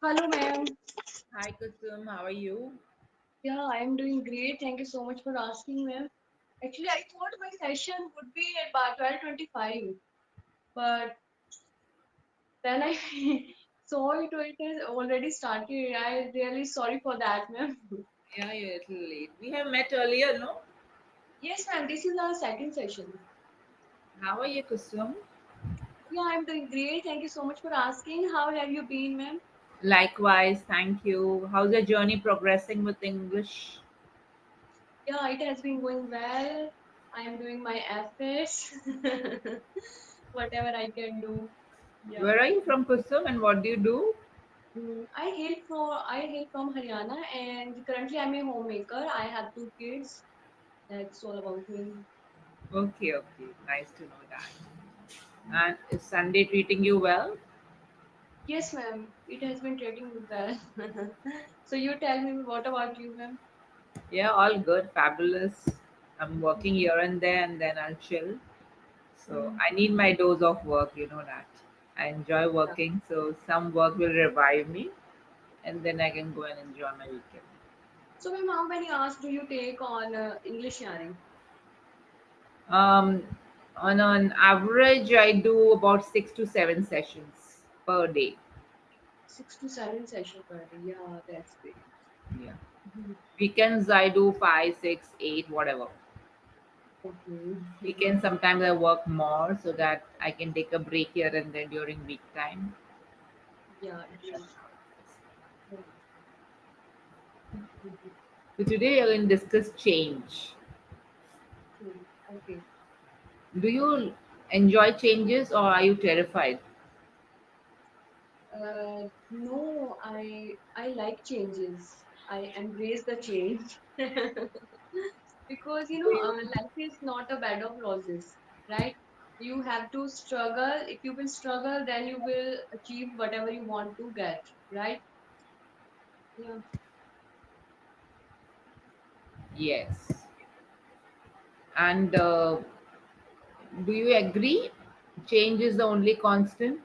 Hello, ma'am. Hi Kusum, how are you? Yeah, I am doing great. Thank you so much for asking, ma'am. Actually, I thought my session would be at about 12:25, but then I saw it has already started. I really sorry for that, ma'am. Yeah, you're a little late. We have met earlier, no? Yes, ma'am. This is our second session. How are you, Kusum? Yeah, I'm doing great. Thank you so much for asking. How have you been, ma'am? Likewise, thank you. How's your journey progressing with English? Yeah, it has been going well. I am doing my efforts, whatever I can do. Yeah. Where are you from, Kusum, and what do you do? I hail from Haryana, and currently I'm a homemaker. I have two kids. That's all about me. Okay, okay. Nice to know that. And is Sunday treating you well? Yes, ma'am. It has been treating me well. So you tell me, what about you, ma'am? Yeah, all good, fabulous. I'm working here and there, and then I'll chill. So Mm, I need my dose of work, you know that. I enjoy yeah. working, so some work will revive me, and then I can go and enjoy my weekend. So, ma'am, how many hours do you take on English Yaari? Um, on an average, I do about 6 to 7 sessions per day. 6 to 7 sessions per day. Yeah, that's great. Yeah. Mhm. Weekends, I do five, six, eight, whatever. Okay. Weekends, sometimes I work more so that I can take a break here and there during week time. Yeah, great. Yeah. So today, we're going to discuss change. Okay. Okay. Do you enjoy changes or are you terrified? No, I like changes. I embrace the change because Do you? life is not a bed of roses, right? You have to struggle. If you will struggle, then you will achieve whatever you want to get, right? Yeah. Yes. And do you agree? Change is the only constant?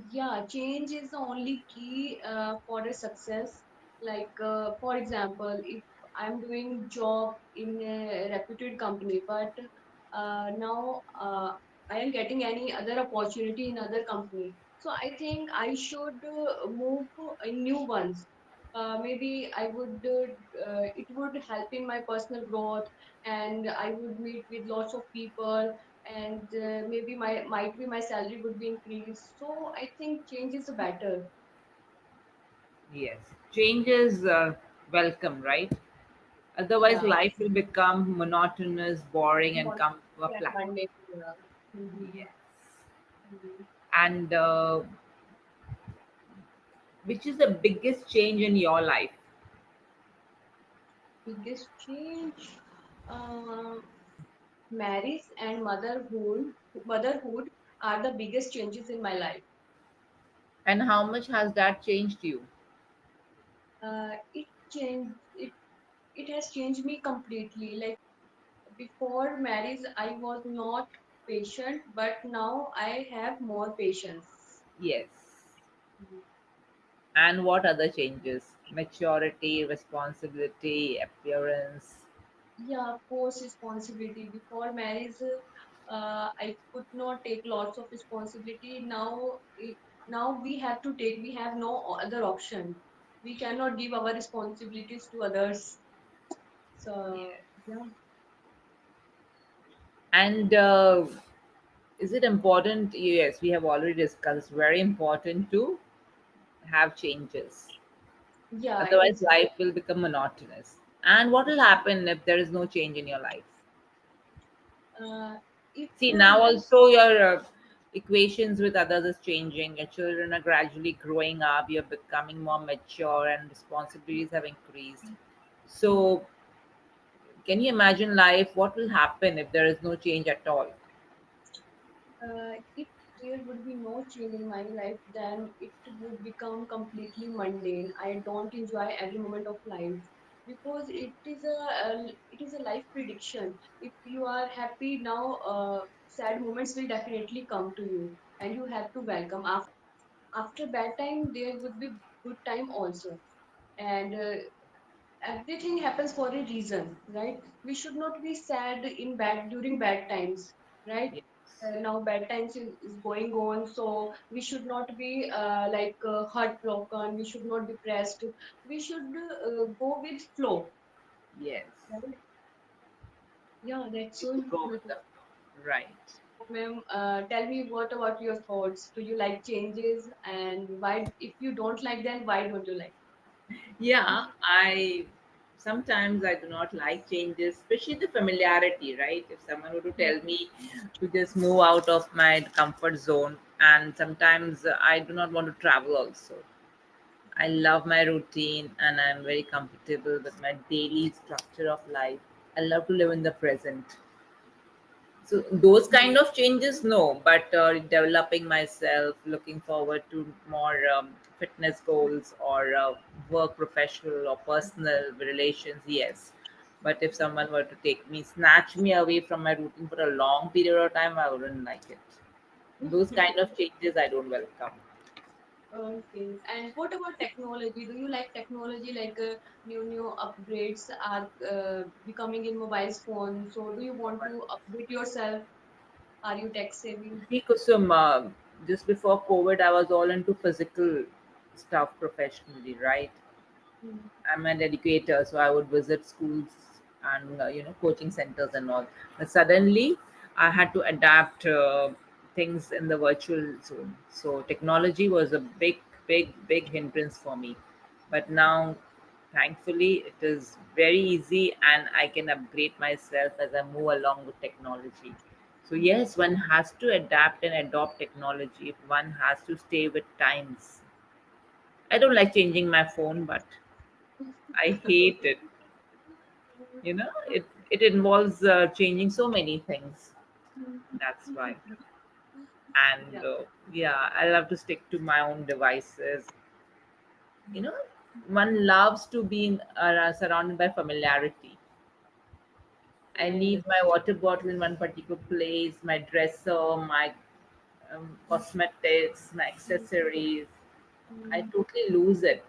Yeah, change is the only key for a success. Like, for example, if I'm doing job in a reputed company, but now I am getting any other opportunity in other company, so I think I should move in new ones. Maybe it would help in my personal growth, and I would meet with lots of people, and maybe my might be my salary would be increased. So I think change is better. Yes. Change is welcome, right? Otherwise, Yeah. life will become monotonous, boring, and One come to a yeah, flat. Monday. Yeah. Mhm. Yes. Mhm. And which is the biggest change in your life? Biggest change, uh, marriage and motherhood are the biggest changes in my life. And how much has that changed you? It changed it. It has changed me completely. Like before marriage, I was not patient, but now I have more patience. Yes. And what other changes? Maturity, responsibility, appearance. Yeah, of course, responsibility. Before marriage, I could not take lots of responsibility. Now we have to take. We have no other option. We cannot give our responsibilities to others. So Yes. yeah, And is it important? Yes, we have already discussed. It's very important to have changes. yeah, it Otherwise, is. life will become monotonous. And what will happen if there is no change in your life? If See, now also your equations with others is changing. Your children are gradually growing up. You're becoming more mature, and responsibilities have increased. So, can you imagine life? What will happen if there is no change at all? if there would be no change in my life, then it would become completely mundane. I don't enjoy every moment of life because it is a life prediction. If you are happy now, sad moments will definitely come to you, and you have to welcome after. after bad time there would be good time also. And everything happens for a reason, right? We should not be sad in bad during bad times, right? Yes. Now bad times is going on, so we should not be heartbroken, we should not be depressed, we should go with flow, Yes. right? Yeah, that's You so could go with important. the flow. Right. Ma'am, tell me, what about your thoughts? Do you like changes, and why, if you don't like them, why don't you like? Yeah, I sometimes I do not like changes, especially the familiarity, right? If someone were to Yeah. tell me to just move out of my comfort zone, and sometimes I do not want to travel also. I love my routine and I'm very comfortable with my daily structure of life. I love to live in the present. So those kind of changes, no, but developing myself, looking forward to more fitness goals or work, professional or personal relations, yes. But if someone were to take me, snatch me away from my routine for a long period of time, I wouldn't like it. Those kind of changes I don't welcome. Okay. And what about technology? Do you like technology, like new upgrades are becoming in mobile phones? So do you want to update yourself? Are you tech savvy? Because just before COVID, I was all into physical stuff professionally, right? Mm. I'm an educator, so I would visit schools and coaching centers and all. But suddenly, I had to adapt things in the virtual zone. So technology was a big hindrance for me. But now, thankfully, it is very easy, and I can upgrade myself as I move along with technology. So yes, one has to adapt and adopt technology if one has to stay with times. I don't like changing my phone, but I hate it. It involves changing so many things. That's why. And Yeah. yeah, I love to stick to my own devices. You know, one loves to be surrounded by familiarity. I leave Yes. my water bottle in one particular place, my dresser, my cosmetics, my accessories. I Mm. totally lose it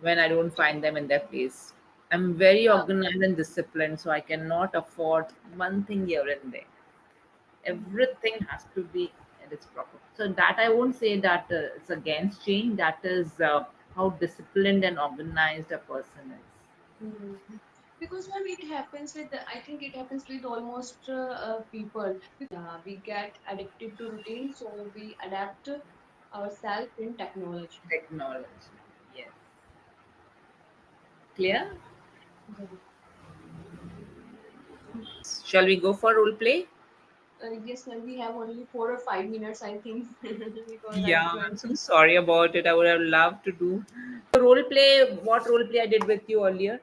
when I don't find them in their place. I'm very Yeah. organized and disciplined, so I cannot afford one thing here and there. Mm. Everything has to be in its proper. So that I won't say that it's against change. That is how disciplined and organized a person is. Mm. Because when it happens with, I think it happens with almost people. Yeah, we get addicted to routine, so we adapt ourselves in technology. Technology. Yes. Clear? Yeah. Shall we go for role play? Yes, ma'am, we have only 4 or 5 minutes, I think, because I Yeah, I'm joined. so sorry about it. I would have loved to do the role play. What role play I did with you earlier?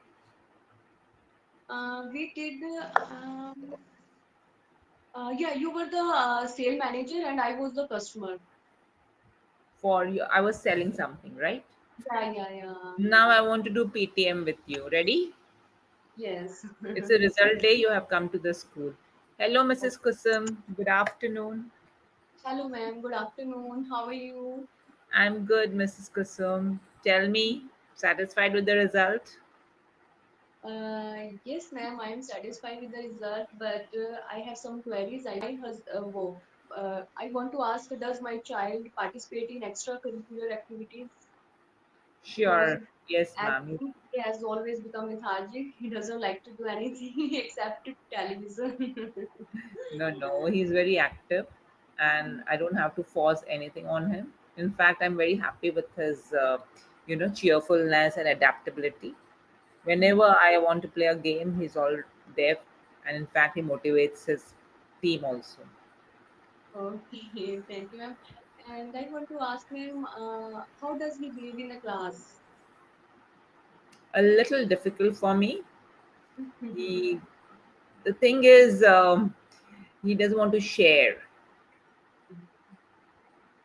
We did, yeah, you were the sale manager and I was the customer. For you, I was selling something, right? Yeah, yeah, yeah. Now I want to do PTM with you. Ready? Yes. It's a result day. You have come to the school. Hello, Oh, Mrs. Kusum. Good afternoon. hello, ma'am. Good afternoon. How are you? I'm good, Mrs. Kusum. Tell me, satisfied with the result? Yes, ma'am. I am satisfied with the result, but I have some queries. I want to ask, does my child participate in extracurricular activities? Because Sure. Yes, at ma'am. home, he has always become lethargic. He doesn't like to do anything except television. No, no, he's very active, and I don't have to force anything on him. In fact, I'm very happy with his, cheerfulness and adaptability. Whenever I want to play a game, he's all there, and in fact, he motivates his team also. Okay, thank you, ma'am. And I want to ask ma'am, how does he behave in the class? A little difficult for me. He, the thing is, he doesn't want to share,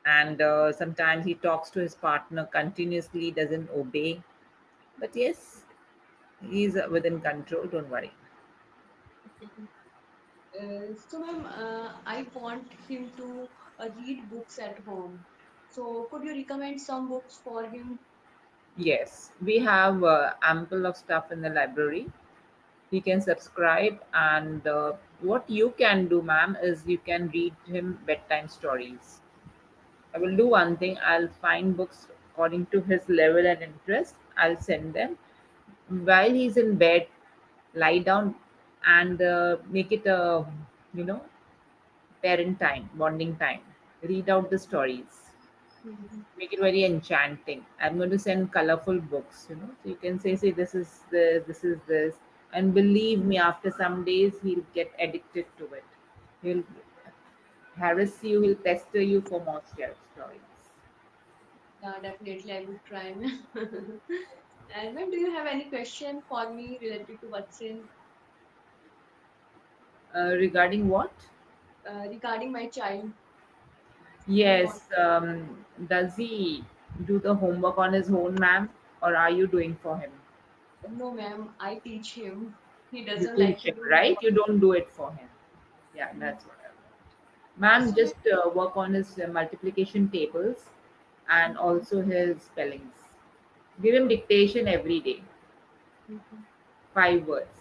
and sometimes he talks to his partner continuously, doesn't obey. But yes, he's within control. Don't worry. So, ma'am, I want him to read books at home. So could you recommend some books for him? Yes, we have ample of stuff in the library. He can subscribe, and what you can do, ma'am, is you can read him bedtime stories. I will do one thing. I'll find books according to his level and interest. I'll send them while he's in bed. Lie down and make it a, you know, parent time, bonding time. Read out the stories. Mhm. Make it very enchanting. I'm going to send colorful books, so you can say, this is this is this, and believe me, after some days he'll get addicted to it. He'll harass you, he'll pester you for more stories. Yeah, definitely I would try. And ma'am, do you have any question for me related to vaccine? Regarding what? Regarding my child, he want. Yes. Does he do the homework on his own, ma'am, or are you doing for him? No, ma'am, I teach him. He You doesn't like teach to him, do right? homework. You don't do it for him. Yeah, that's what I want. Ma'am, So, ma'am, just work on his multiplication tables and also his spellings. Give him dictation every day, mhm. 5 words.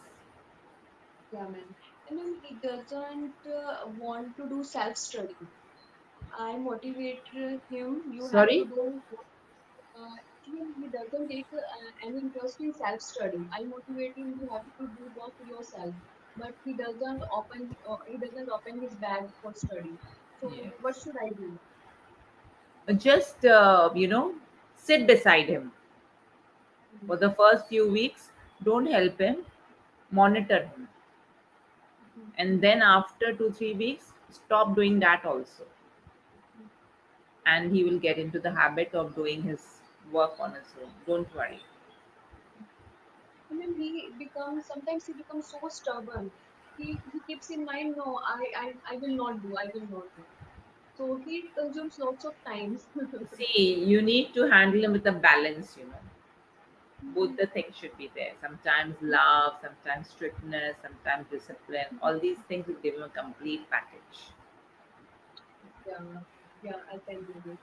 Yeah, ma'am. And then he doesn't want to do self-study. I motivate him. You have to Sorry? do. Actually, he doesn't take any interest in self-study. I motivate him. You have to do work yourself. But he doesn't open. He doesn't open his bag for study. So, Yes. what should I do? Just, sit beside him for the Mhm, first few weeks. Don't help him, monitor him. mhm, And then after 2, 3 weeks, stop doing that also. mhm. And he will get into the habit of doing his work on his own. Don't worry. And then sometimes he becomes so stubborn. He keeps in mind, no, I will not do. I will not do. So he consumes lots of time. See, you need to handle him with a balance. Both the things should be there. Sometimes love, sometimes strictness, sometimes discipline. All these things will give him a complete package. Yeah, yeah, I can do this.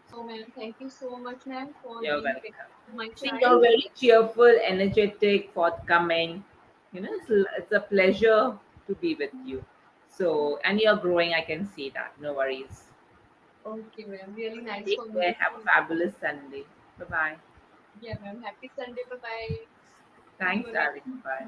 So, ma'am, thank you so much, ma'am, for You're being patient welcome. with my See, you're child. very cheerful, energetic, forthcoming. It's a pleasure to be with you. So, and you're growing, I can see that. No worries. Okay, ma'am. Really nice Take for me care. to Have a see. fabulous Sunday. Bye bye. Yeah, ma'am. Happy Sunday. Bye bye. See you Thanks, darling. again. Bye.